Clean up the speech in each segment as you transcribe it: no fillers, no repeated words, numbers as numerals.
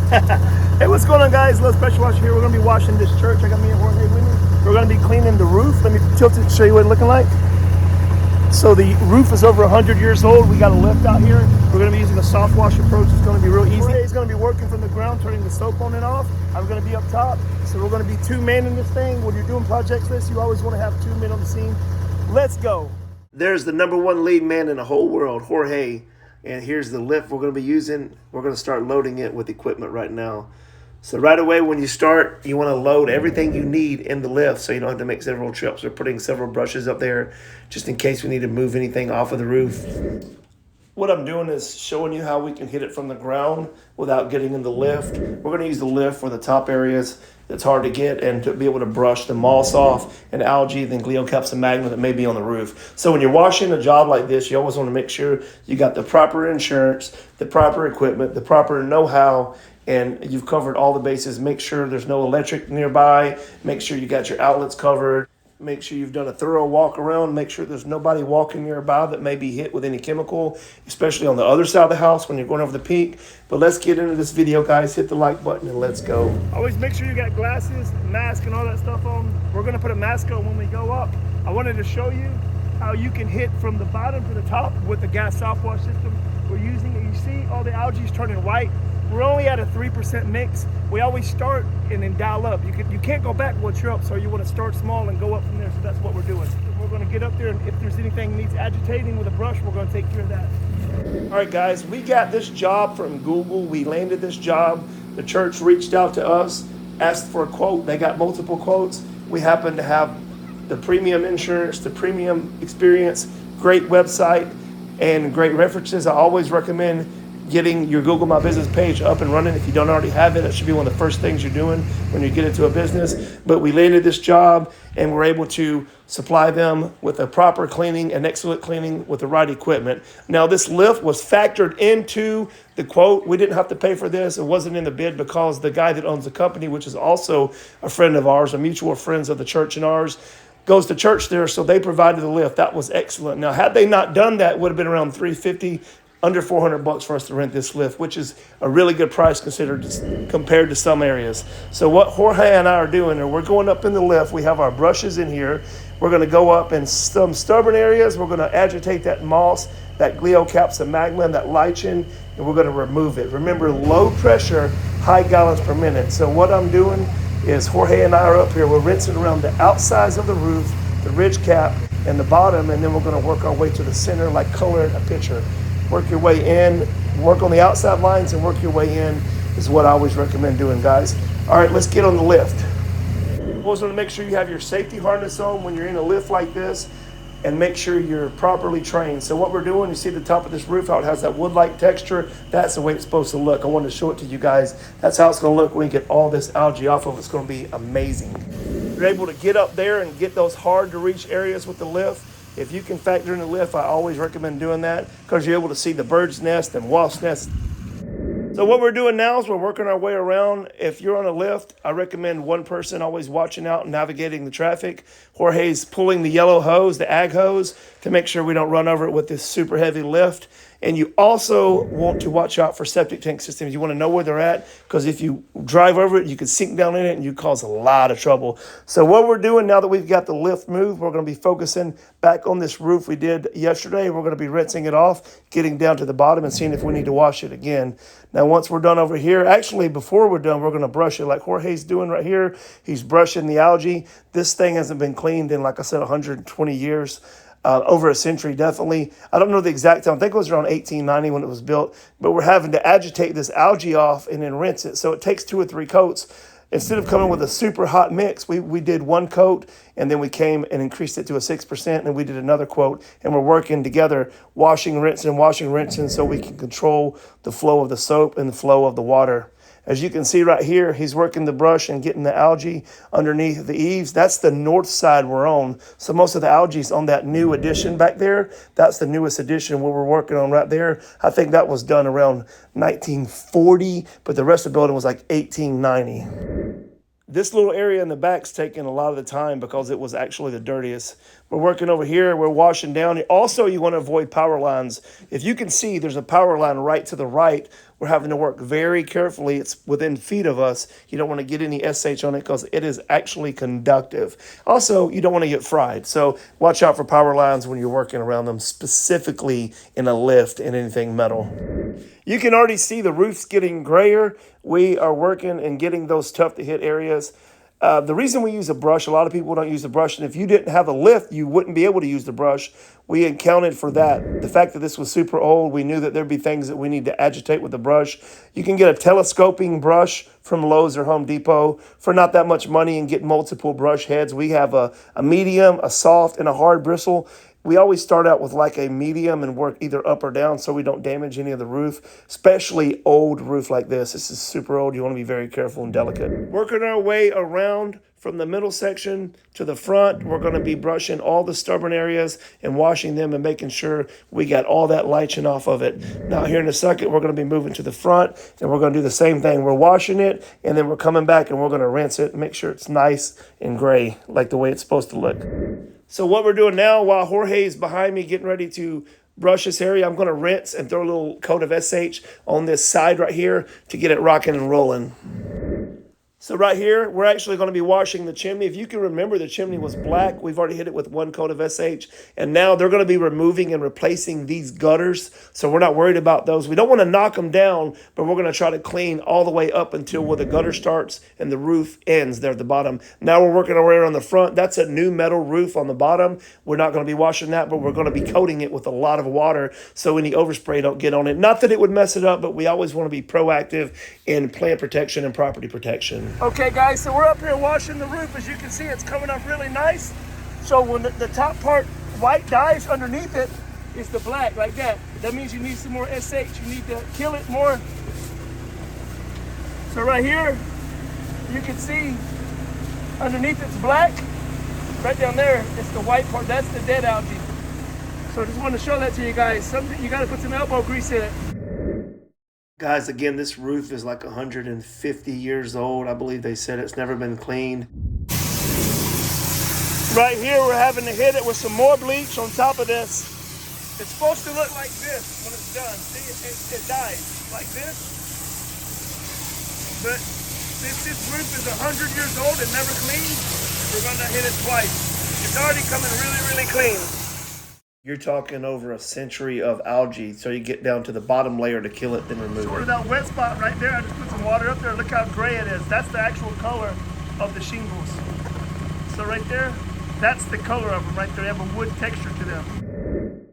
Hey, what's going on, guys? Let's pressure wash here. We're gonna be washing this church. I got me and Jorge with me. We're gonna be cleaning the roof. Let me tilt it to show you what it's looking like. So the roof is over 100 years old. We got a lift out here. We're gonna be using a soft wash approach. It's gonna be real easy. Jorge is gonna be working from the ground, turning the soap on and off. I'm gonna be up top. So we're gonna be two men in this thing. When you're doing projects like this, you always wanna have two men on the scene. Let's go. There's the number one lead man in the whole world, Jorge. And here's the lift we're going to be using. We're going to start loading it with equipment right now. So right away when you start, you want to load everything you need in the lift so you don't have to make several trips. We're putting several brushes up there just in case we need to move anything off of the roof. What I'm doing is showing you how we can hit it from the ground without getting in the lift. We're going to use the lift for the top areas that's hard to get and to be able to brush the moss off and algae and gliocaps and magma that may be on the roof. So when you're washing a job like this, you always want to make sure you got the proper insurance, the proper equipment, the proper know-how, and you've covered all the bases. Make sure there's no electric nearby. Make sure you got your outlets covered. Make sure you've done a thorough walk around. Make sure there's nobody walking nearby that may be hit with any chemical, especially on the other side of the house when you're going over the peak. But let's get into this video, guys. Hit the like button and let's go. Always make sure you got glasses, mask, and all that stuff on. We're going to put a mask on when we go up. I wanted to show you how you can hit from the bottom to the top with the gas soft wash system we're using. And you see all the algae is turning white. We're only at a 3% mix. We always start and then dial up. You can't go back once you're up, so you want to start small and go up from there. So that's what we're doing. We're going to get up there, and if there's anything that needs agitating with a brush, we're going to take care of that. All right, guys, we got this job from Google. We landed this job. The church reached out to us, asked for a quote. They got multiple quotes. We happen to have the premium insurance, the premium experience, great website, and great references. I always recommend getting your Google My Business page up and running. If you don't already have it, it should be one of the first things you're doing when you get into a business. But we landed this job and we're able to supply them with a proper cleaning and excellent cleaning with the right equipment. Now, this lift was factored into the quote. We didn't have to pay for this. It wasn't in the bid because the guy that owns the company, which is also a friend of ours, a mutual friends of the church and ours, goes to church there, so they provided the lift. That was excellent. Now, had they not done that, it would have been around $350, under $400 for us to rent this lift, which is a really good price compared to some areas. So what Jorge and I are doing, we're going up in the lift. We have our brushes in here. We're going to go up in some stubborn areas. We're going to agitate that moss, that gliocaps and magma, and that lichen, and we're going to remove it. Remember, low pressure, high gallons per minute. So what I'm doing is Jorge and I are up here. We're rinsing around the outsides of the roof, the ridge cap, and the bottom, and then we're going to work our way to the center like coloring a picture. Work your way in, work on the outside lines and work your way in is what I always recommend doing, guys. All right, let's get on the lift. Always want to make sure you have your safety harness on when you're in a lift like this and make sure you're properly trained. So what we're doing, you see the top of this roof, how it has that wood-like texture, that's the way it's supposed to look. I wanted to show it to you guys. That's how it's going to look when you get all this algae off of it. It's going to be amazing. You're able to get up there and get those hard-to-reach areas with the lift. If you can factor in the lift, I always recommend doing that because you're able to see the bird's nest and wasp nest. So what we're doing now is we're working our way around. If you're on a lift, I recommend one person always watching out and navigating the traffic. Jorge's pulling the yellow hose, the ag hose, to make sure we don't run over it with this super heavy lift. And you also want to watch out for septic tank systems. You want to know where they're at because if you drive over it, you can sink down in it and you cause a lot of trouble. So what we're doing now that we've got the lift moved, we're going to be focusing back on this roof we did yesterday. We're going to be rinsing it off, getting down to the bottom and seeing if we need to wash it again. Now, once we're done over here, actually, before we're done, we're going to brush it like Jorge's doing right here. He's brushing the algae. This thing hasn't been cleaned in, like I said, 120 years. Over a century, definitely. I don't know the exact time. I think it was around 1890 when it was built. But we're having to agitate this algae off and then rinse it. So it takes 2 or 3 coats. Instead of coming with a super hot mix, we did 1 coat, and then we came and increased it to a 6%, and we did another coat. And we're working together, washing, rinsing, so we can control the flow of the soap and the flow of the water. As you can see right here, he's working the brush and getting the algae underneath the eaves. That's the north side we're on. So most of the algae is on that new addition back there. That's the newest addition where we're working on right there. I think that was done around 1940, but the rest of the building was like 1890. This little area in the back's taking a lot of the time because it was actually the dirtiest. We're working over here. We're washing down. Also, you want to avoid power lines. If you can see, there's a power line right to the right we're having to work very carefully. It's within feet of us. You don't want to get any SH on it because it is actually conductive. Also, you don't want to get fried. So watch out for power lines when you're working around them, specifically in a lift and anything metal. You can already see the roof's getting grayer. We are working and getting those tough to hit areas. The reason we use a brush, a lot of people don't use the brush, and if you didn't have a lift, you wouldn't be able to use the brush. We accounted for that. The fact that this was super old, we knew that there'd be things that we need to agitate with the brush. You can get a telescoping brush from Lowe's or Home Depot for not that much money and get multiple brush heads. We have a medium, a soft, and a hard bristle. We always start out with like a medium and work either up or down so we don't damage any of the roof, especially old roof like this. This is super old. You want to be very careful and delicate. Working our way around from the middle section to the front, we're going to be brushing all the stubborn areas and washing them and making sure we got all that lichen off of it. Now here in a second, we're going to be moving to the front and we're going to do the same thing. We're washing it and then we're coming back and we're going to rinse it and make sure it's nice and gray like the way it's supposed to look. So what we're doing now, while Jorge is behind me getting ready to brush this area, I'm going to rinse and throw a little coat of SH on this side right here to get it rocking and rolling. So right here, we're actually going to be washing the chimney. If you can remember, the chimney was black. We've already hit it with one coat of SH. And now they're going to be removing and replacing these gutters. So we're not worried about those. We don't want to knock them down, but we're going to try to clean all the way up until where the gutter starts and the roof ends there at the bottom. Now we're working our way around the front. That's a new metal roof on the bottom. We're not going to be washing that, but we're going to be coating it with a lot of water so any overspray don't get on it. Not that it would mess it up, but we always want to be proactive in plant protection and property protection. Okay guys, so we're up here washing the roof. As you can see, it's coming up really nice. So when the top part white dies, underneath it is the black like that. That means you need some more SH. You need to kill it more. So right here, you can see underneath it's black. Right down there, it's the white part. That's the dead algae. So I just wanted to show that to you guys. Something you got to put some elbow grease in it. Guys, again, this roof is like 150 years old. I believe they said it's never been cleaned. Right here, we're having to hit it with some more bleach on top of this. It's supposed to look like this when it's done. See, it dies like this. But since this roof is 100 years old and never cleaned, we're going to hit it twice. It's already coming really, really clean. You're talking over a century of algae, so you get down to the bottom layer to kill it, then remove it. That wet spot right there, I just put some water up there. Look how gray it is. That's the actual color of the shingles. So right there, that's the color of them right there. They have a wood texture to them.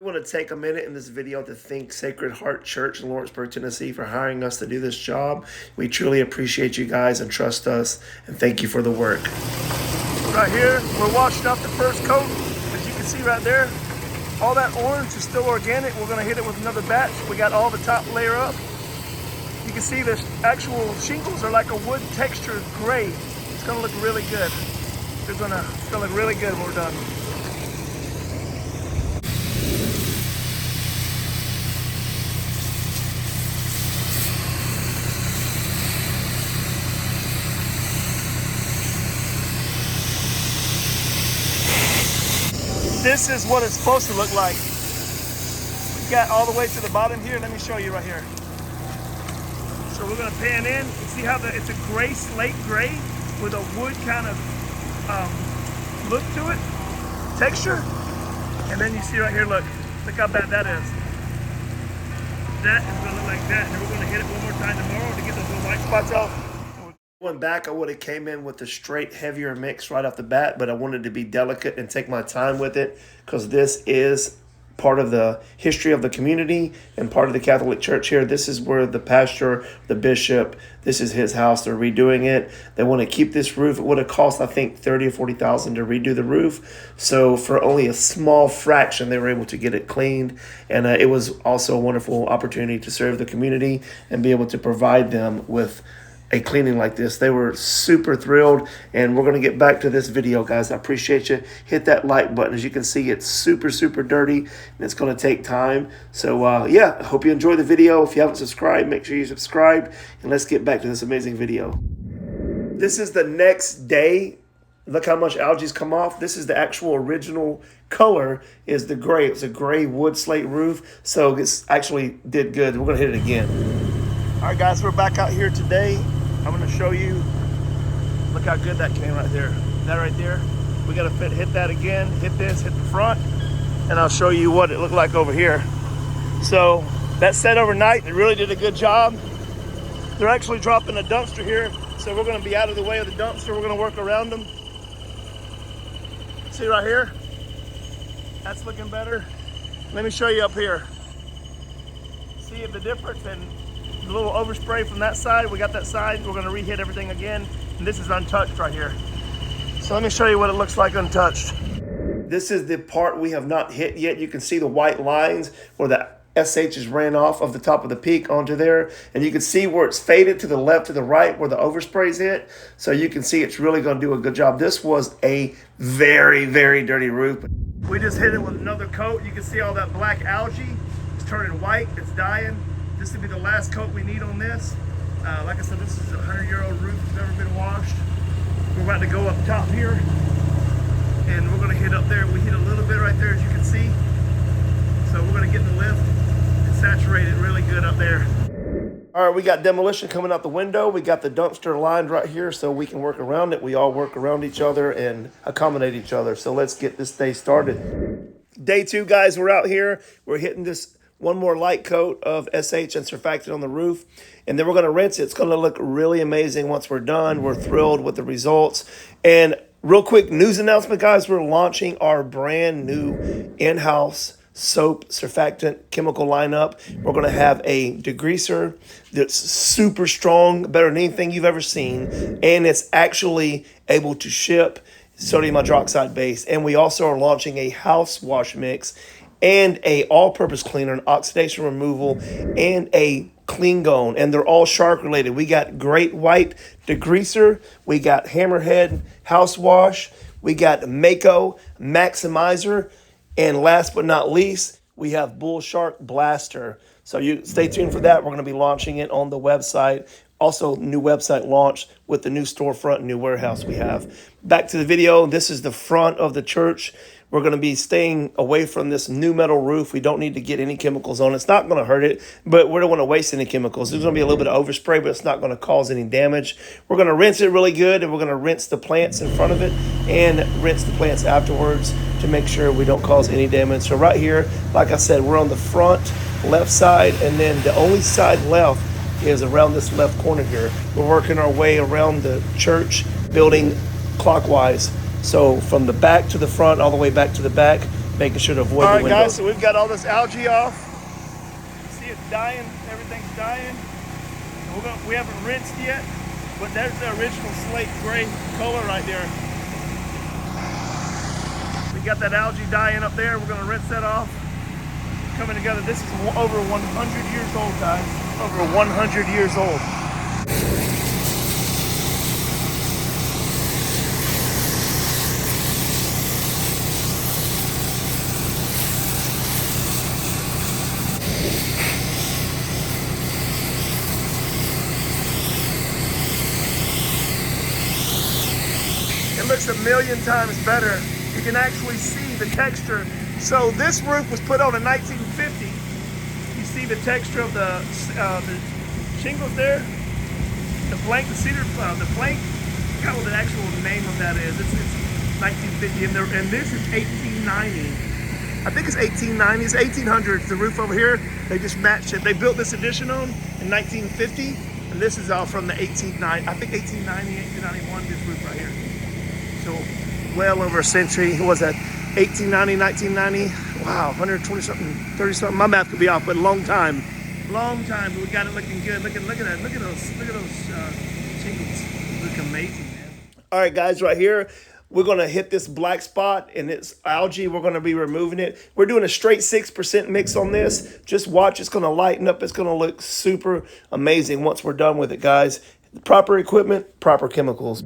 I want to take a minute in this video to thank Sacred Heart Church in Lawrenceburg, Tennessee for hiring us to do this job. We truly appreciate you guys and trust us, and thank you for the work. Right here, we're washing off the first coat. As you can see right there, all that orange is still organic. We're going to hit it with another batch. We got all the top layer up. You can see the actual shingles are like a wood textured gray. It's going to look really good. It's going to look really good when we're done. This is what it's supposed to look like. We got all the way to the bottom here. Let me show you right here. So we're gonna pan in. You see how it's a gray, slate gray with a wood kind of look to it, texture. And then you see right here, look how bad that is. That is gonna look like that. And we're gonna hit it one more time tomorrow to get those little white spots off. Going back, I would have came in with a straight heavier mix right off the bat, but I wanted to be delicate and take my time with it because this is part of the history of the community and part of the Catholic Church here. This is where the pastor, the bishop, this is his house. They're redoing it. They want to keep this roof. It would have cost, I think, $30,000 or $40,000 to redo the roof. So for only a small fraction, they were able to get it cleaned. And it was also a wonderful opportunity to serve the community and be able to provide them with a cleaning like this. They were super thrilled, and we're going to get back to this video, guys. I appreciate you. Hit that like button. As you can see, it's super dirty, and it's going to take time. So yeah, I hope you enjoy the video. If you haven't subscribed, make sure you subscribe, and let's get back to this amazing video. This is the next day. Look how much algae's come off. This is the actual original color is the gray. It's a gray wood slate roof, so it's actually did good. We're going to hit it again. All right, guys, we're back out here today. I'm gonna show you, look how good that came right there. That right there, we gotta hit that again, hit this, hit the front, and I'll show you what it looked like over here. So that set overnight, they really did a good job. They're actually dropping a dumpster here, so we're gonna be out of the way of the dumpster. We're gonna work around them. See right here? That's looking better. Let me show you up here. See the difference in the little overspray from that side. We got that side. We're gonna re-hit everything again. And this is untouched right here. So let me show you what it looks like untouched. This is the part we have not hit yet. You can see the white lines where the SHs ran off of the top of the peak onto there. And you can see where it's faded to the left, to the right, where the overspray's hit. So you can see it's really gonna do a good job. This was a very, very dirty roof. We just hit it with another coat. You can see all that black algae. It's turning white, it's dying. This will be the last coat we need on this. Like I said, this is a 100-year-old roof. It's never been washed. We're about to go up top here, and we're gonna hit up there. We hit a little bit right there, as you can see. So we're gonna get in the lift and saturate it really good up there. All right, we got demolition coming out the window. We got the dumpster lined right here so we can work around it. We all work around each other and accommodate each other. So let's get this day started. Day 2, guys, we're out here. We're hitting this one more light coat of SH and surfactant on the roof, and then we're gonna rinse it. It's gonna look really amazing once we're done. We're thrilled with the results. And real quick news announcement, guys, we're launching our brand new in-house soap surfactant chemical lineup. We're going to have a degreaser that's super strong, better than anything you've ever seen, and it's actually able to ship sodium hydroxide base. And we also are launching a house wash mix and a all-purpose cleaner, an oxidation removal, and a clean gone, and they're all shark related. We got Great White degreaser, we got Hammerhead house wash, we got Mako maximizer, and last but not least, we have Bull Shark Blaster. So you stay tuned for that. We're going to be launching it on the website. Also, new website launch with the new storefront and new warehouse we have. Back to the video. This is the front of the church. We're going to be staying away from this new metal roof. We don't need to get any chemicals on it. It's not going to hurt it, but we don't want to waste any chemicals. There's going to be a little bit of overspray, but it's not going to cause any damage. We're going to rinse it really good, and we're going to rinse the plants in front of it and rinse the plants afterwards to make sure we don't cause any damage. So right here, like I said, we're on the front left side, and then the only side left is around this left corner here. We're working our way around the church building clockwise. So from the back to the front, all the way back to the back, making sure to avoid the window. All right, guys, so we've got all this algae off. You see it's dying, everything's dying. We haven't rinsed yet, but there's the original slate gray color right there. We got that algae dying up there. We're gonna rinse that off. Coming together. This is over 100 years old, guys. Over 100 years old. It looks a million times better. You can actually see the texture. So this roof was put on in 1950. You see the texture of the shingles there, the plank, the cedar, the plank. I forgot what the actual name of that is. It's 1950, and this is 1890. I think it's 1890. It's 1800s. The roof over here, they just matched it. They built this addition on in 1950, and this is all from the 1890. I think 1890, 1891. This roof right here. So well over a century. What was that? 1890, 1990. Wow, 120 something, 30 something. My math could be off, but long time, but we got it looking good. Look at that. Look at those shingles. Look amazing, man. All right, guys, right here, we're gonna hit this black spot and it's algae. We're gonna be removing it. We're doing a straight 6% mix on this. Just watch. It's gonna lighten up. It's gonna look super amazing once we're done with it, guys. Proper equipment, proper chemicals.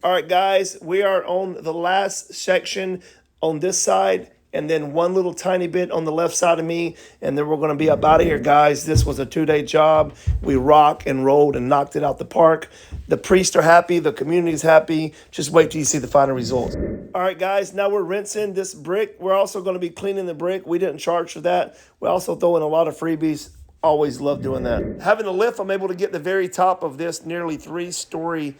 All right, guys, we are on the last section on this side, and then one little tiny bit on the left side of me, and then we're going to be up out of here, guys. This was a 2-day job. We rock and rolled and knocked it out the park. The priests are happy. The community's happy. Just wait till you see the final results. All right, guys, now we're rinsing this brick. We're also going to be cleaning the brick. We didn't charge for that. We're also throwing a lot of freebies Always love doing that. Having a lift, I'm able to get the very top of this nearly 3-story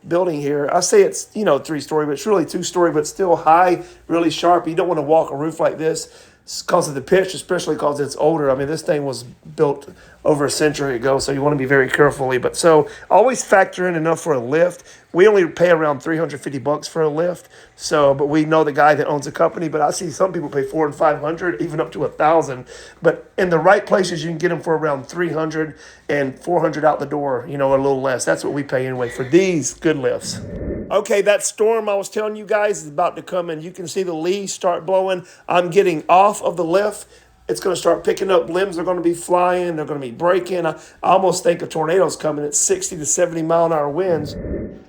building here. I say it's, 3-story, but it's really 2-story, but still high, really sharp. You don't want to walk a roof like this because of the pitch, especially because it's older. I mean, this thing was built over a century ago, so you want to be very carefully. But so always factor in enough for a lift. We only pay around $350 for a lift. So, but we know the guy that owns the company. But I see some people pay $400 and $500, even up to $1,000. But in the right places, you can get them for around $300 and $400 out the door. A little less. That's what we pay anyway for these good lifts. Okay, that storm I was telling you guys is about to come in. You can see the leaves start blowing. I'm getting off of the lift. It's going to start picking up. Limbs are going to be flying. They're going to be breaking. I almost think a tornado's coming at 60 to 70 mile an hour winds.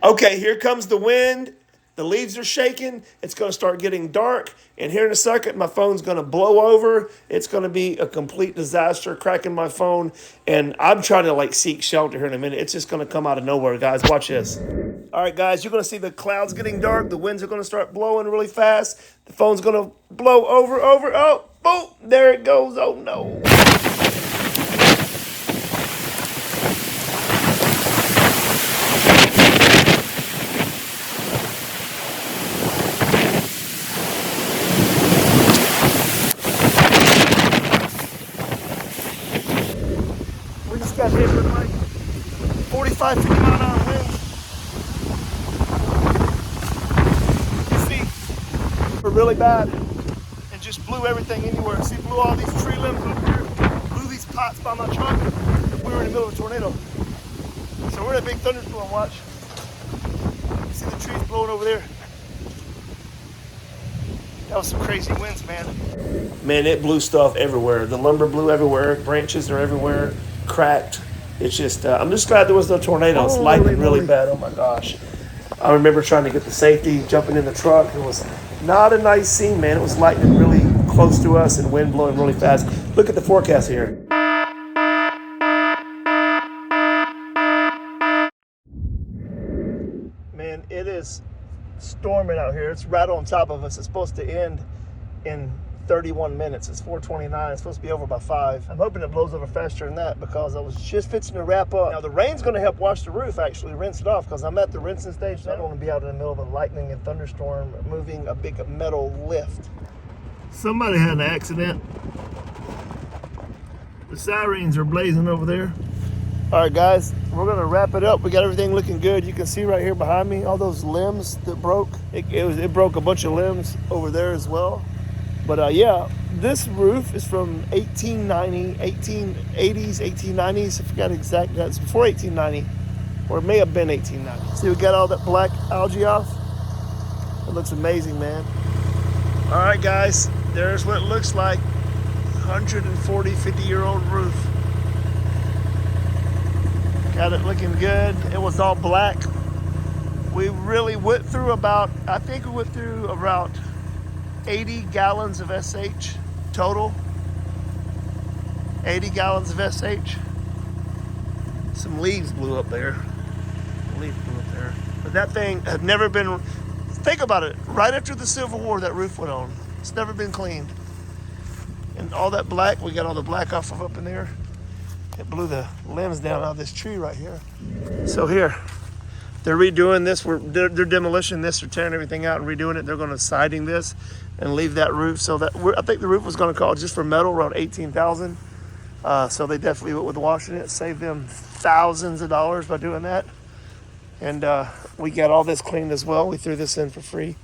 Okay, here comes the wind. The leaves are shaking. It's going to start getting dark. And here in a second, my phone's going to blow over. It's going to be a complete disaster, cracking my phone. And I'm trying to seek shelter here in a minute. It's just going to come out of nowhere, guys. Watch this. All right, guys, you're going to see the clouds getting dark. The winds are going to start blowing really fast. The phone's going to blow over. Oh, boom, there it goes. Oh, no. We just got hit with 45, 50 mile an hour winds. You see, we're really bad. And just blew everything anywhere. See, blew all these tree limbs over here. Blew these pots by my truck. We were in the middle of a tornado. So we're in a big thunderstorm, watch. You see the trees blowing over there. That was some crazy winds, man. Man, it blew stuff everywhere. The lumber blew everywhere. Branches are everywhere. Cracked. It's just, I'm just glad there was no tornado. It's lightning really bad. Oh my gosh. I remember trying to get the safety, jumping in the truck. It was not a nice scene, man. It was lightning really close to us and wind blowing really fast. Look at the forecast here. Man, it is storming out here. It's right on top of us. It's supposed to end in 31 minutes. It's 4:29. It's supposed to be over by 5. I'm hoping it blows over faster than that because I was just fixing to wrap up. Now, the rain's going to help wash the roof, actually, rinse it off because I'm at the rinsing stage. So I don't want to be out in the middle of a lightning and thunderstorm moving a big metal lift. Somebody had an accident. The sirens are blazing over there. All right, guys, we're going to wrap it up. We got everything looking good. You can see right here behind me all those limbs that broke. It broke a bunch of limbs over there as well. But yeah, this roof is from 1890, 1880s, 1890s. I forgot exactly. That's before 1890, or it may have been 1890. See, we got all that black algae off. It looks amazing, man. All right, guys, there's what it looks like. 140, 50-year-old roof. Got it looking good. It was all black. We really went through I think we went through about 80 gallons of SH total. 80 gallons of SH. Some leaves blew up there. But that thing had never been, think about it, right after the Civil War that roof went on. It's never been cleaned. And all that black, we got all the black off of up in there. It blew the limbs down out of this tree right here. So here, they're redoing this. They're demolishing this. They're tearing everything out and redoing it. They're going to siding this and leave that roof. So that I think the roof was going to cost just for metal around $18,000. So they definitely went with washing it. Saved them thousands of dollars by doing that. And we got all this cleaned as well. We threw this in for free.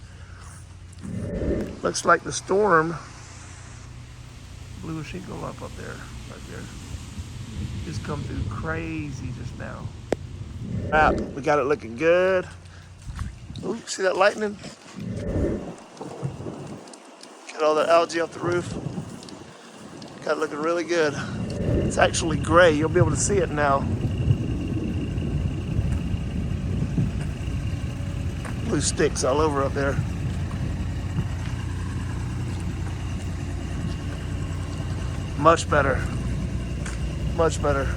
Looks like the storm blew a shingle up there, right there. Just come through crazy just now. We got it looking good. Ooh, see that lightning? Got all that algae off the roof. Got it looking really good. It's actually gray. You'll be able to see it now. Blue sticks all over up there. Much better. Much better.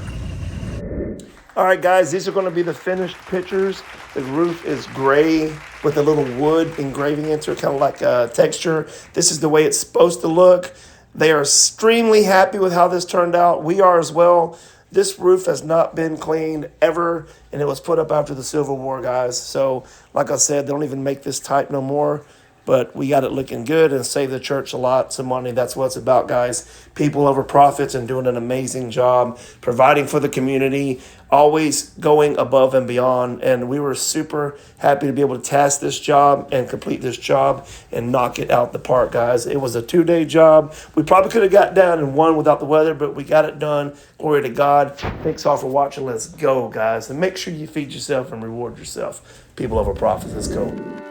All right, guys, these are going to be the finished pictures. The roof is gray with a little wood engraving into it, kind of like a texture. This is the way it's supposed to look. They are extremely happy with how this turned out. We are as well. This roof has not been cleaned ever, and it was put up after the Civil War, guys. So, like I said, they don't even make this type no more. But we got it looking good and saved the church a lot of money. That's what it's about, guys. People over profits and doing an amazing job, providing for the community, always going above and beyond. And we were super happy to be able to task this job and complete this job and knock it out the park, guys. It was a 2-day job. We probably could have got down in one without the weather, but we got it done. Glory to God. Thanks all for watching. Let's go, guys. And make sure you feed yourself and reward yourself. People over profits. Let's go.